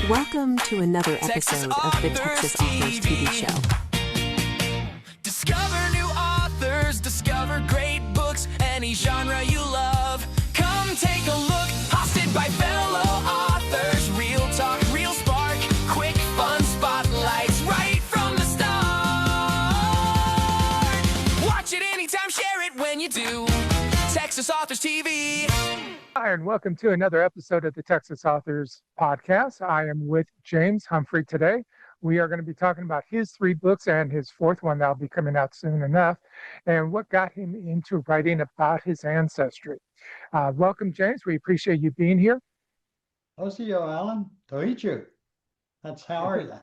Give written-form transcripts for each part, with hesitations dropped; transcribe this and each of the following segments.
Welcome to another episode of the Texas Authors TV show. Discover new authors, discover great books, any genre you love. Come take a look, hosted by fellow authors. Real talk, real spark, quick fun spotlights right from the start. Watch it anytime, share it when you do. Texas Authors TV. Hi, and welcome to another episode of the Texas Authors Podcast. I am with James Humphrey today. We are going to be talking about his 3 books and his 4th one that'll be coming out soon enough, and what got him into writing about his ancestry. Welcome, James. We appreciate you being here. Osio, Alan. Toichu. That's how are you?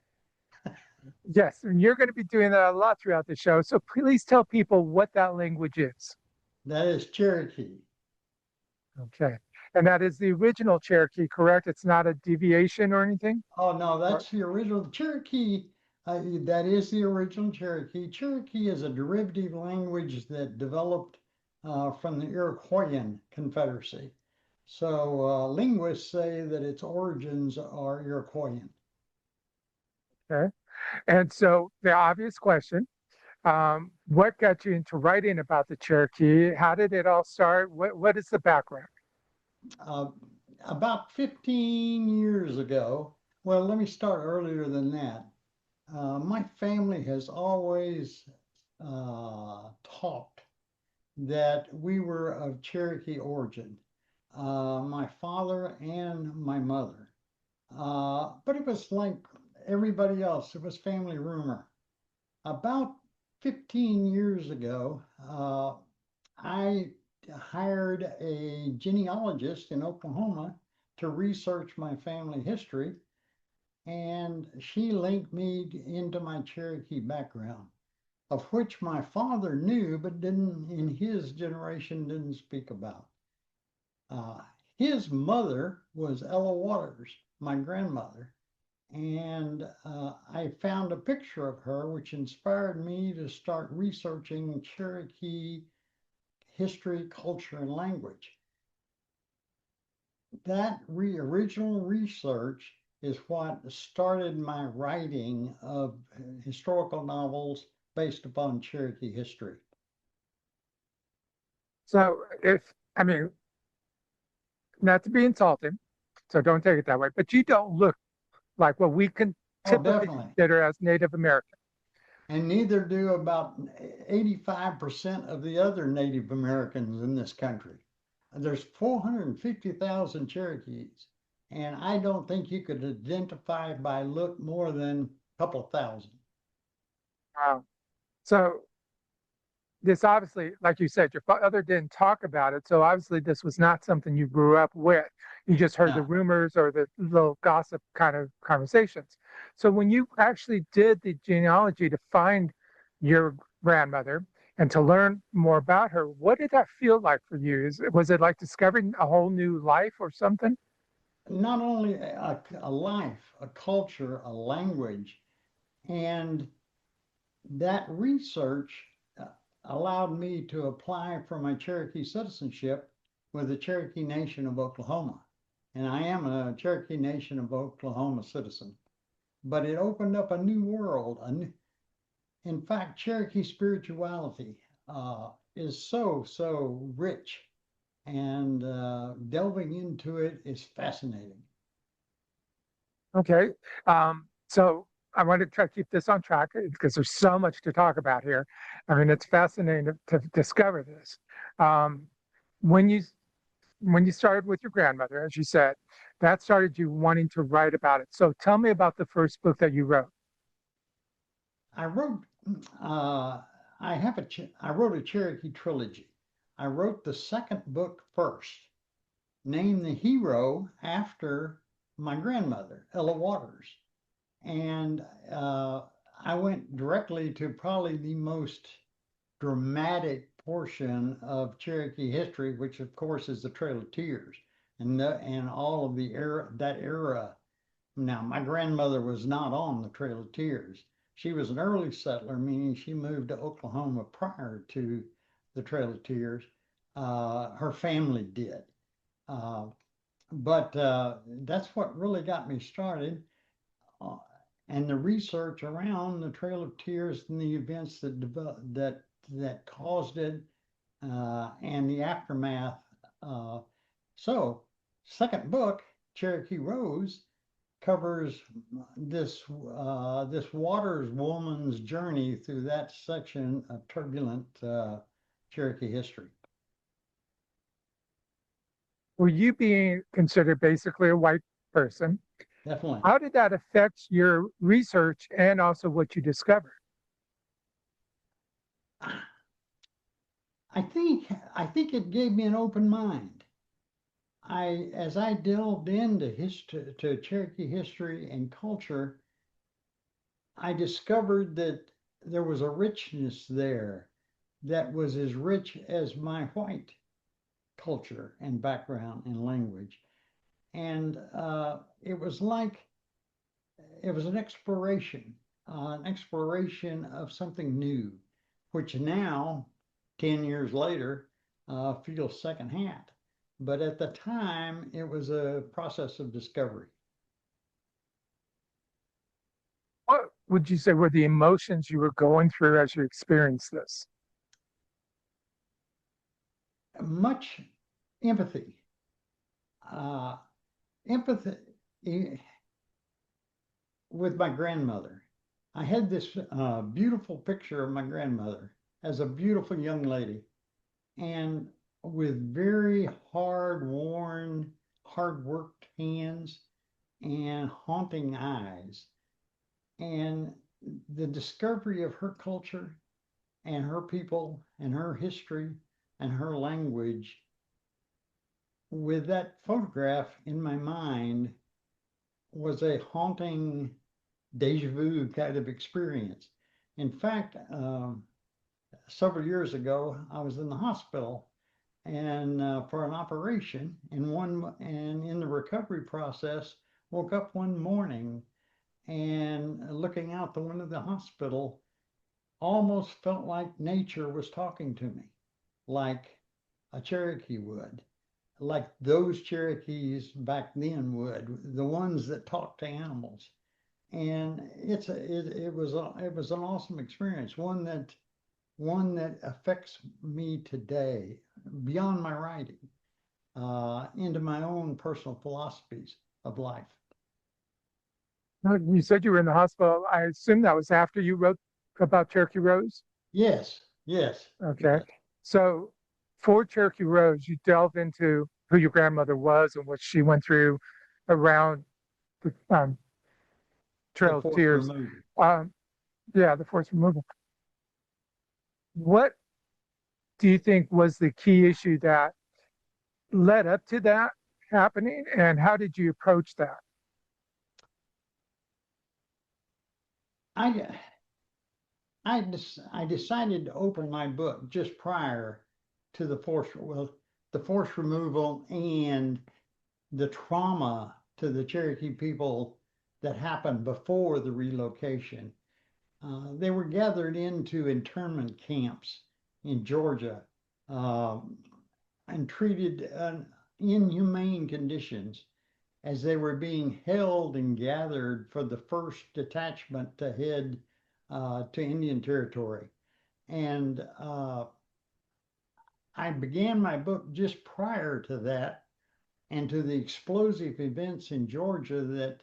Yes, and you're going to be doing that a lot throughout the show, so please tell people what that language is. That is Cherokee. Okay. And that is the original Cherokee, correct? It's not a deviation or anything? Oh, no, that's the original Cherokee. That is the original Cherokee. Cherokee is a derivative language that developed from the Iroquoian Confederacy. So linguists say that its origins are Iroquoian. Okay. And so the obvious question, what got you into writing about the Cherokee? How did it all start? What is the background? About 15 years ago, well, let me start earlier than that. My family has always taught that we were of Cherokee origin, my father and my mother. But it was like everybody else, it was family rumor. About 15 years ago, I hired a genealogist in Oklahoma to research my family history, and she linked me into my Cherokee background, of which my father knew but didn't, in his generation, didn't speak about. His mother was Ella Waters, my grandmother, and I found a picture of her which inspired me to start researching Cherokee history, culture, and language. That original research is what started my writing of historical novels based upon Cherokee history. So not to be insulting, so don't take it that way, but you don't look like what we can typically consider as Native American. And neither do about 85% of the other Native Americans in this country. There's 450,000 Cherokees, and I don't think you could identify by look more than a couple of thousand. Wow. So this obviously, like you said, your father didn't talk about it, so obviously this was not something you grew up with. You just heard the rumors or the little gossip kind of conversations. So when you actually did the genealogy to find your grandmother and to learn more about her, what did that feel like for you? Was it like discovering a whole new life or something? Not only a life, a culture, a language, and that research allowed me to apply for my Cherokee citizenship with the Cherokee Nation of Oklahoma. And I am a Cherokee Nation of Oklahoma citizen. But it opened up a new world. In fact, Cherokee spirituality is so rich, and delving into it is fascinating. Okay. So I want to try to keep this on track because there's so much to talk about here. I mean, it's fascinating to discover this. When you started with your grandmother, as you said, that started you wanting to write about it. So tell me about the first book that you wrote. I wrote I wrote a Cherokee trilogy. I wrote the second book first, named the hero after my grandmother, Ella Waters. And I went directly to probably the most dramatic portion of Cherokee history, which of course is the Trail of Tears, and all of that era. Now, my grandmother was not on the Trail of Tears. She was an early settler, meaning she moved to Oklahoma prior to the Trail of Tears. Her family did. But that's what really got me started. and the research around the Trail of Tears and the events that that caused it, and the aftermath. So, second book, Cherokee Rose, covers this Waters woman's journey through that section of turbulent Cherokee history. Were you being considered basically a white person? Definitely. How did that affect your research and also what you discovered? I think it gave me an open mind. As I delved into to Cherokee history and culture, I discovered that there was a richness there that was as rich as my white culture and background and language. And it was like it was an exploration of something new, which now, 10 years later, feels secondhand. But at the time, it was a process of discovery. What would you say were the emotions you were going through as you experienced this? Much empathy. Empathy with my grandmother. I had this beautiful picture of my grandmother as a beautiful young lady, and with very hard-worn, hard-worked hands and haunting eyes. And the discovery of her culture and her people and her history and her language, with that photograph in my mind, was a haunting deja vu kind of experience. In fact, several years ago, I was in the hospital and for an operation, and in the recovery process, woke up one morning and looking out the window of the hospital, almost felt like nature was talking to me, like a Cherokee would, like those Cherokees back then would, the ones that talk to animals. And it was an awesome experience, one that affects me today beyond my writing, into my own personal philosophies of life. You said you were in the hospital. I assume that was after you wrote about Cherokee Rose? Yes, yes. Okay. So for Cherokee Rose, you delve into who your grandmother was and what she went through around the Trail of Tears. Yeah, the forced removal. What do you think was the key issue that led up to that happening, and how did you approach that? I I decided to open my book just prior to the forced removal and the trauma to the Cherokee people that happened before the relocation. They were gathered into internment camps in Georgia, and treated in inhumane conditions as they were being held and gathered for the first detachment to head to Indian Territory. And I began my book just prior to that and to the explosive events in Georgia that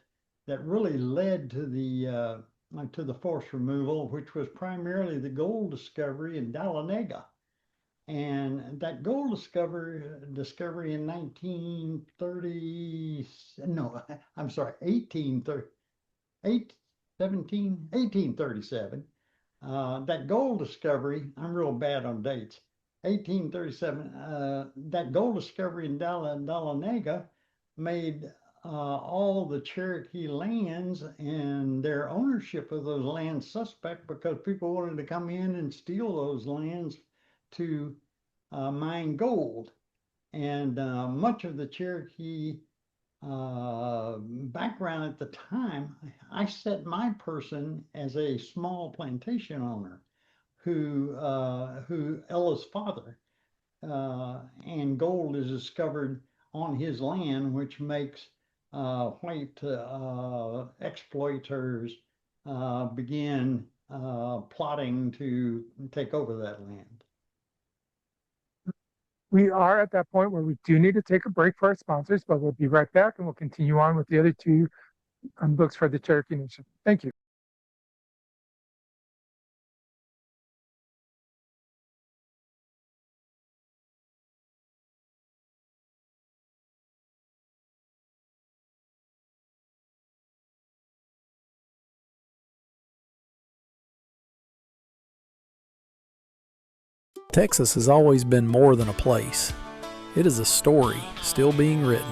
really led to the forced removal, which was primarily the gold discovery in Dahlonega. And that gold discovery in 1930, no, I'm sorry, 1837, that gold discovery, I'm real bad on dates, 1837, that gold discovery in Dahlonega made all the Cherokee lands and their ownership of those lands suspect, because people wanted to come in and steal those lands to mine gold. And much of the Cherokee background at the time, I set my person as a small plantation owner who Ella's father, and gold is discovered on his land, which makes white exploiters began plotting to take over that land. We are at that point where we do need to take a break for our sponsors, but we'll be right back and we'll continue on with the other two books for the Cherokee Nation. Thank you. Texas has always been more than a place. It is a story still being written.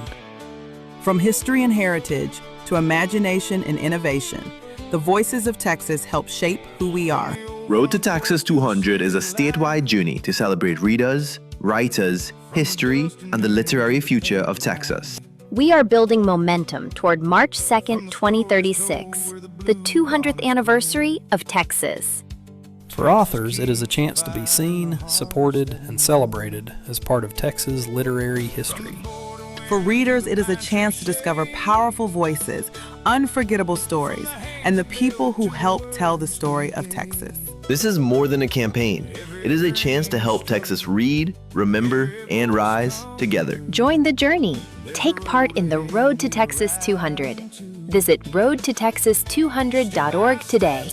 From history and heritage to imagination and innovation, the voices of Texas help shape who we are. Road to Texas 200 is a statewide journey to celebrate readers, writers, history, and the literary future of Texas. We are building momentum toward March 2nd, 2036, the 200th anniversary of Texas. For authors, it is a chance to be seen, supported, and celebrated as part of Texas literary history. For readers, it is a chance to discover powerful voices, unforgettable stories, and the people who help tell the story of Texas. This is more than a campaign. It is a chance to help Texas read, remember, and rise together. Join the journey. Take part in the Road to Texas 200. Visit roadtotexas200.org today.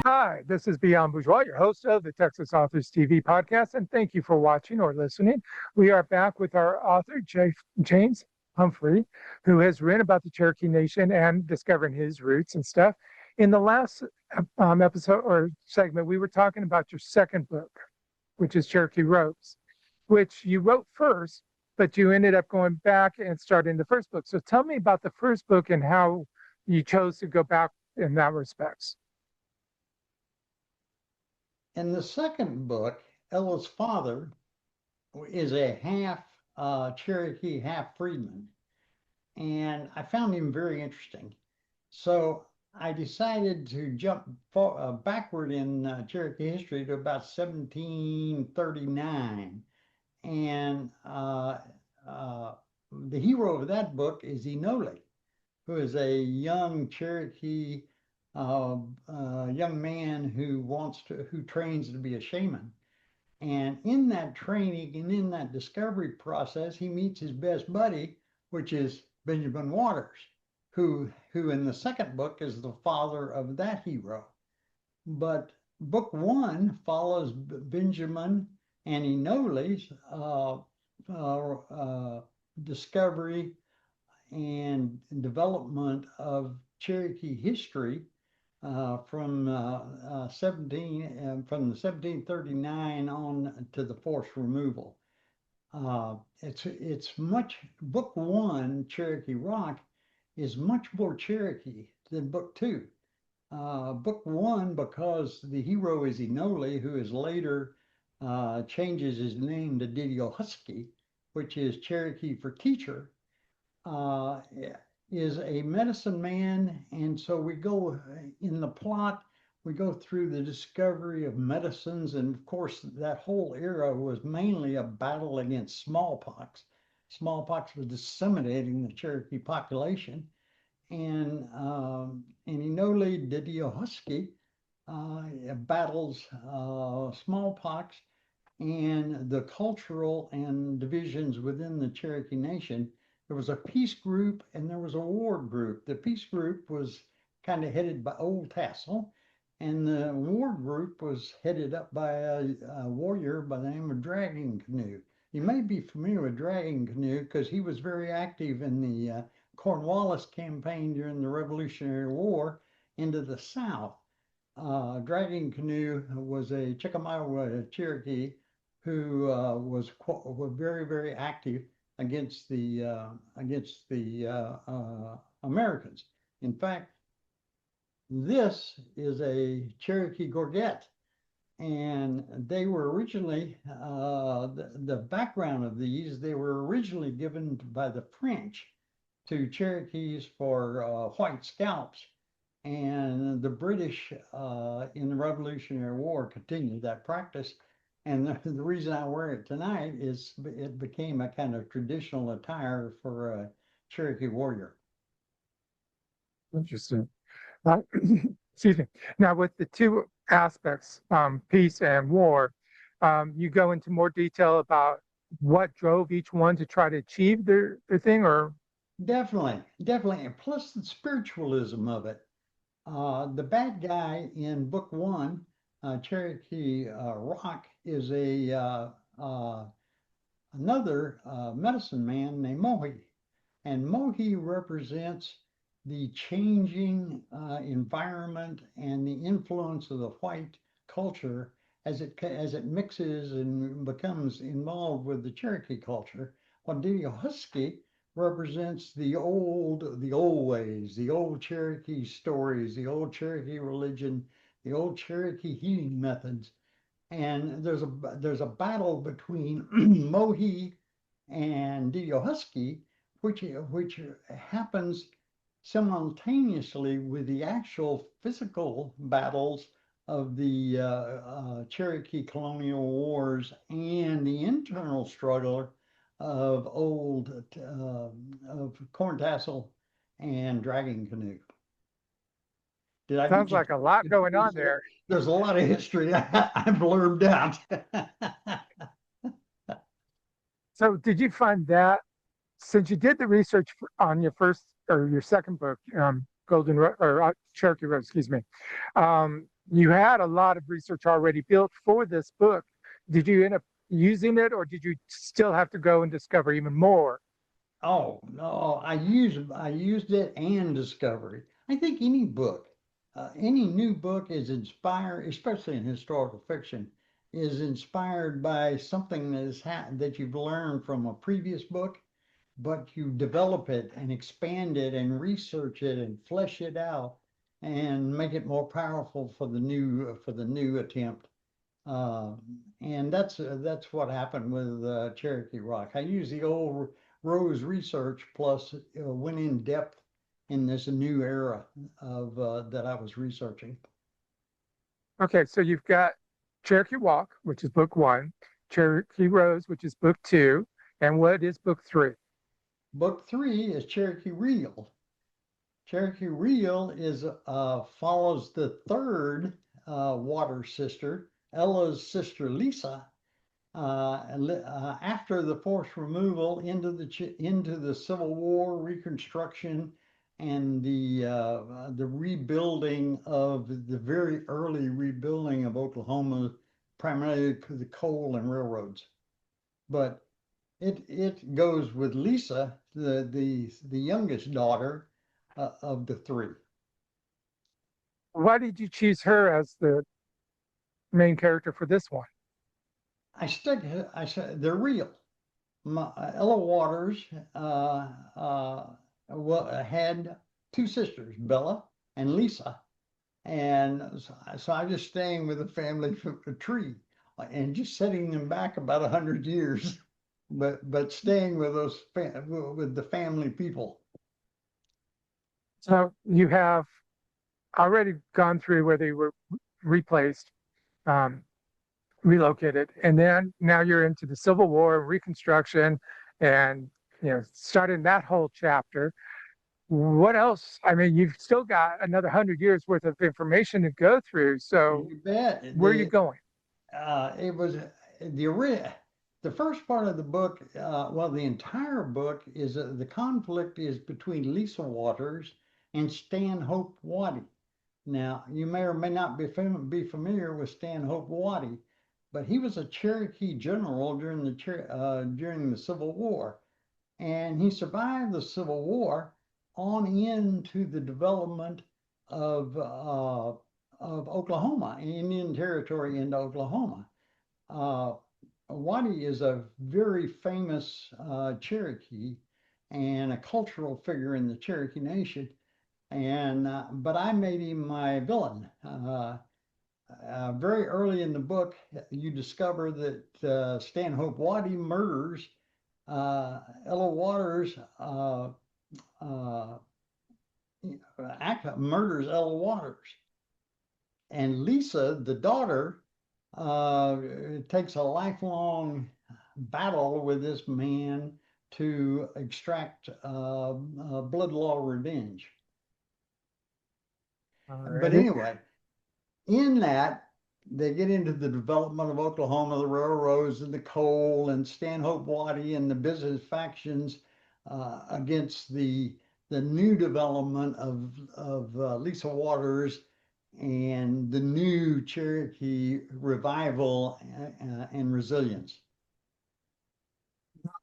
Hi, this is Beyond Bourgeois, your host of the Texas Authors TV podcast, and thank you for watching or listening. We are back with our author, James Humphrey, who has written about the Cherokee Nation and discovering his roots and stuff. In the last episode or segment, we were talking about your second book, which is Cherokee Robes, which you wrote first, but you ended up going back and starting the first book. So tell me about the first book and how you chose to go back in that respects. In the second book, Ella's father is a half Cherokee, half freedman, and I found him very interesting. So I decided to jump backward in Cherokee history to about 1739, and the hero of that book is Enole, who is a young Cherokee young man who trains to be a shaman. And in that training and in that discovery process, he meets his best buddy, which is Benjamin Waters, who in the second book is the father of that hero. But book one follows Benjamin and Enole's discovery and development of Cherokee history from the 1739 on to the forced removal. It's much, book one, Cherokee Rock, is much more Cherokee than book two. Book one, because the hero is Enole, who is later changes his name to Husky, which is Cherokee for teacher, is a medicine man. And so we go in the plot, we go through the discovery of medicines. And of course, that whole era was mainly a battle against smallpox. Smallpox was disseminating the Cherokee population. and Inole Didiohusky battles smallpox and the cultural and divisions within the Cherokee Nation. There was a peace group and there was a war group. The peace group was kind of headed by Old Tassel, and the war group was headed up by a warrior by the name of Dragging Canoe. You may be familiar with Dragging Canoe because he was very active in the Cornwallis campaign during the Revolutionary War into the South. Dragging Canoe was a Chickamauga Cherokee who was very, very active against the Americans. In fact, this is a Cherokee gorget, and they were originally the background of these. They were originally given by the French to Cherokees for white scalps, and the British in the Revolutionary War continued that practice. And the reason I wear it tonight is it became a kind of traditional attire for a Cherokee warrior. Interesting. Excuse me. Now, with the two aspects, peace and war, you go into more detail about what drove each one to try to achieve their thing, or? Definitely. And plus the spiritualism of it. The bad guy in book one, Cherokee Rock, is another medicine man named Mohi. And Mohi represents the changing environment and the influence of the white culture as it mixes and becomes involved with the Cherokee culture. While Didiohusky represents the old ways, the old Cherokee stories, the old Cherokee religion, the old Cherokee healing methods. And there's a battle between Mohi and Didiohusky, which happens simultaneously with the actual physical battles of the Cherokee colonial wars and the internal struggle of Corn Tassel and Dragging Canoe. Sounds like a lot going on there. There's a lot of history I've blurred out. So did you find that, since you did the research on your first or your second book, Cherokee Road, excuse me, you had a lot of research already built for this book. Did you end up using it, or did you still have to go and discover even more? Oh no, I used it and discovery. I think any book, any new book is inspired, especially in historical fiction, is inspired by something that you've learned from a previous book, but you develop it and expand it and research it and flesh it out and make it more powerful for the new attempt. And that's what happened with Cherokee Rock. I used the old Rose research plus went in depth in this new era of that I was researching. Okay, so you've got Cherokee Walk, which is book one, Cherokee Rose, which is book two, and what is book three? Book three is Cherokee Reel. Cherokee Reel is follows the third water sister, Ella's sister Lisa, after the forced removal into the Civil War, Reconstruction, and the rebuilding of the very early rebuilding of Oklahoma, primarily the coal and railroads. But it goes with Lisa, the youngest daughter of the three. Why did you choose her as the main character for this one? I said they're real. Ella Waters had two sisters, Bella and Lisa, and so I was just staying with the family tree and just setting them back about 100 years, but staying with with the family people. So you have already gone through where they were replaced, relocated, and then now you're into the Civil War, Reconstruction, and starting that whole chapter. what else? I mean, you've still got another 100 years worth of information to go through. So You bet. where are you going? It was the first part of the book, well, the entire book is the conflict is between Lisa Waters and Stanhope Waddy. Now, you may or may not be familiar with Stanhope Waddy, but he was a Cherokee general during the Civil War, and he survived the Civil War on into the development of Oklahoma, Indian Territory into Oklahoma. Waddy is a very famous Cherokee and a cultural figure in the Cherokee Nation. And but I made him my villain. Very early in the book, you discover that Stanhope Waddy murders Ella Waters. Murders Ella Waters, and Lisa, the daughter, takes a lifelong battle with this man to extract blood law revenge. But anyway, in that, they get into the development of Oklahoma, the railroads and the coal, and Stanhope Waddy and the business factions against the new development of Lisa Waters and the new Cherokee revival and resilience.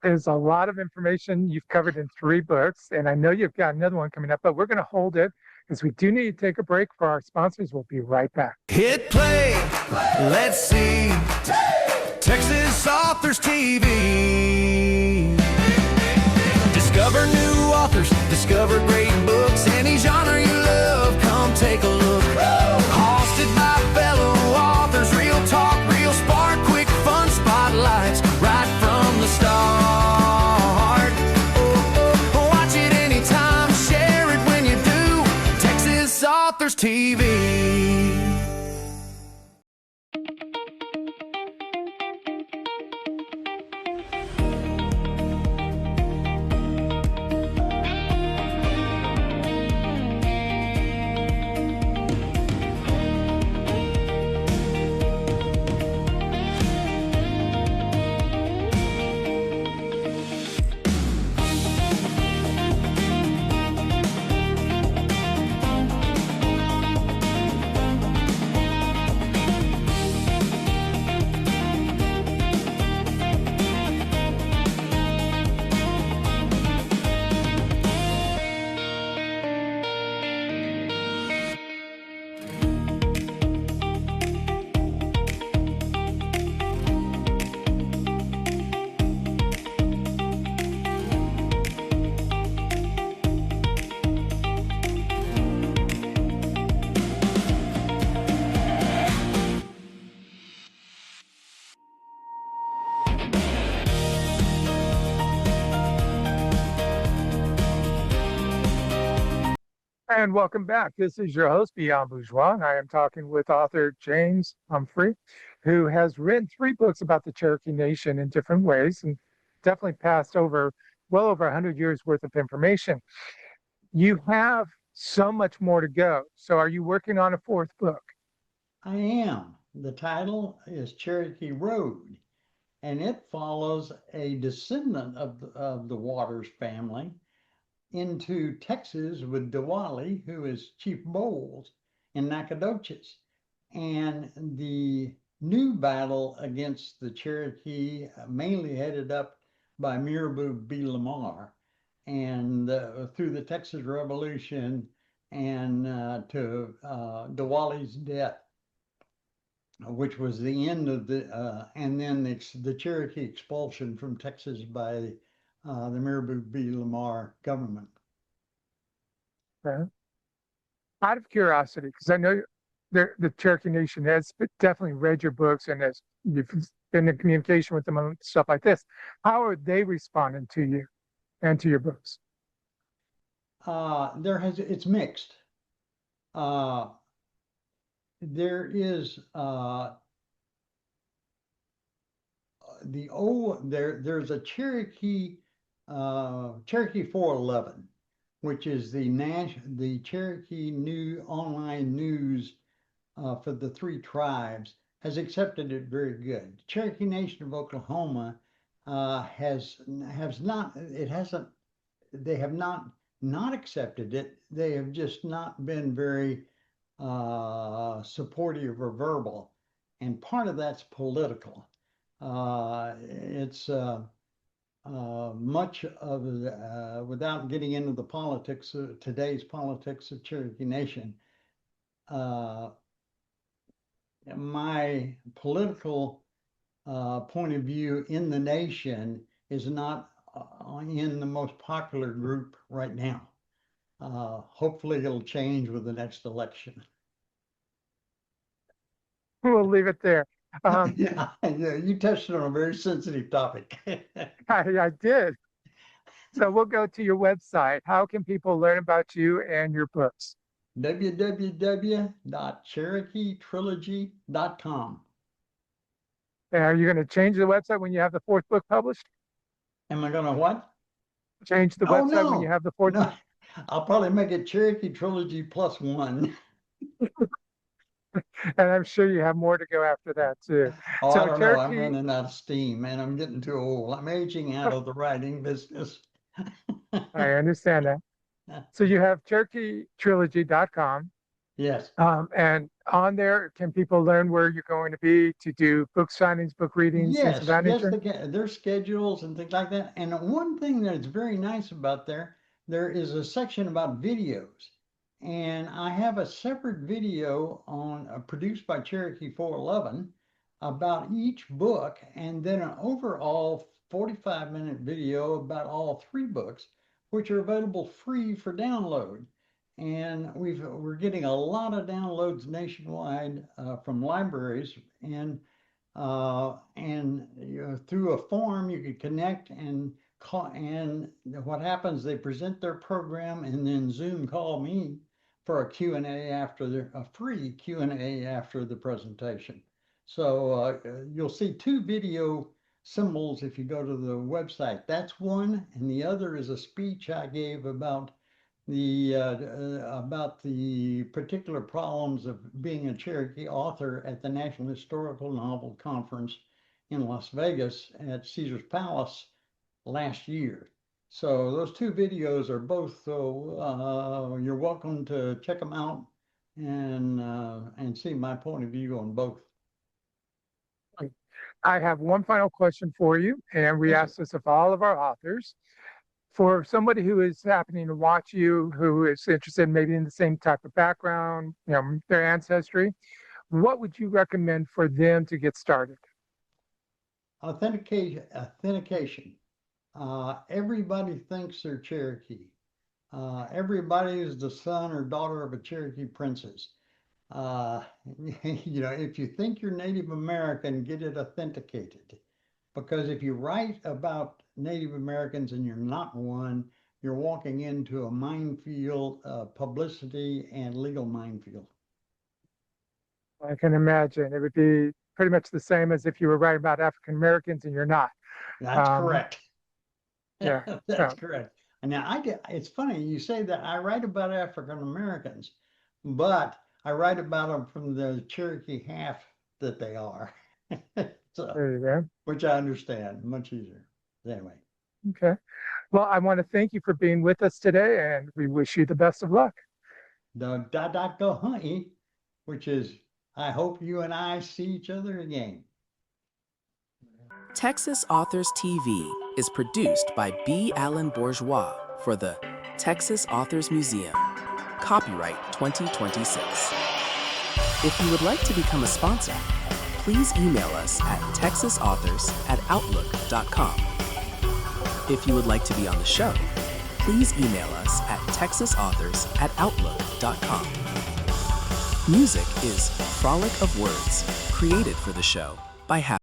There's a lot of information you've covered in 3 books, and I know you've got another one coming up, but we're going to hold it because we do need to take a break for our sponsors. We'll be right back. Hit play, let's see. Texas Authors TV. Discover new authors, discover great books, any genre you love, come take a look. Hosted by fellow authors, real talk, real spark, quick fun spotlights, right from the start. Watch it anytime, share it when you do. Texas Authors TV. And welcome back. This is your host, Beyond Bourgeois, and I am talking with author James Humphrey, who has written 3 books about the Cherokee Nation in different ways and definitely passed over well over 100 years worth of information. You have so much more to go. So are you working on a 4th book? I am. The title is Cherokee Road, and it follows a descendant of the Waters family into Texas with Diwali, who is Chief Bowles in Nacogdoches, and the new battle against the Cherokee, mainly headed up by Mirabeau B. Lamar, and through the Texas Revolution and to Diwali's death, which was the end of and then the Cherokee expulsion from Texas by the Mirabeau B. Lamar government. Okay. Out of curiosity, because I know the Cherokee Nation has definitely read your books and has you've been in communication with them and stuff like this. How are they responding to you and to your books? It's mixed. There's a Cherokee 411 which is the Cherokee online news for the 3 tribes, has accepted it very good. Cherokee Nation of Oklahoma they have not accepted it. They have just not been very supportive or verbal, and part of that's political. It's much of without getting into the politics, today's politics of Cherokee Nation. My political point of view in the nation is not in the most popular group right now. Hopefully it'll change with the next election. We'll leave it there. Yeah, you touched on a very sensitive topic. I did. So we'll go to your website. How can people learn about you and your books? www.CherokeeTrilogy.com. Are you going to change the website when you have the 4th book published? Am I going to what? Change the website when you have the 4th book? I'll probably make it Cherokee Trilogy +1. And I'm sure you have more to go after that too. Oh, So I don't know. I'm Cherokee- running out of steam, man. I'm getting too old. I'm aging out of the writing business. I understand that. So you have CherokeeTrilogy.com. Yes. And on there, can people learn where you're going to be to do book signings, book readings, things Yes, of that yes, nature? there's schedules and things like that. And one thing that's very nice about there is a section about videos. And I have a separate video on produced by Cherokee 411 about each book, and then an overall 45-minute video about all 3 books, which are available free for download. And we're getting a lot of downloads nationwide from libraries, and through a form you can connect and call. And what happens? They present their program, and then Zoom call me for a Q&A after a free Q&A after the presentation. So you'll see 2 video symbols if you go to the website. That's one, and the other is a speech I gave about the particular problems of being a Cherokee author at the National Historical Novel Conference in Las Vegas at Caesar's Palace last year. So those 2 videos are both, you're welcome to check them out and see my point of view on both. I have one final question for you, and we ask this of all of our authors. For somebody who is happening to watch you, who is interested maybe in the same type of background, their ancestry, what would you recommend for them to get started? Authentication. Everybody thinks they're Cherokee. Everybody is the son or daughter of a Cherokee princess. If you think you're Native American, get it authenticated. Because if you write about Native Americans and you're not one, you're walking into a minefield, publicity and legal minefield. I can imagine. It would be pretty much the same as if you were writing about African Americans and you're not. That's correct. Yeah, That's correct. And now it's funny you say that. I write about African Americans, but I write about them from the Cherokee half that they are. So, there you go. Which I understand much easier. Anyway. Okay. Well, I want to thank you for being with us today, and we wish you the best of luck. The go honey, which is, I hope you and I see each other again. Texas Authors TV is produced by B. Allen Bourgeois for the Texas Authors Museum. Copyright 2026. If you would like to become a sponsor, please email us at texasauthors@outlook.com. If you would like to be on the show, please email us at texasauthors@outlook.com. Music is Frolic of Words, created for the show by Happy.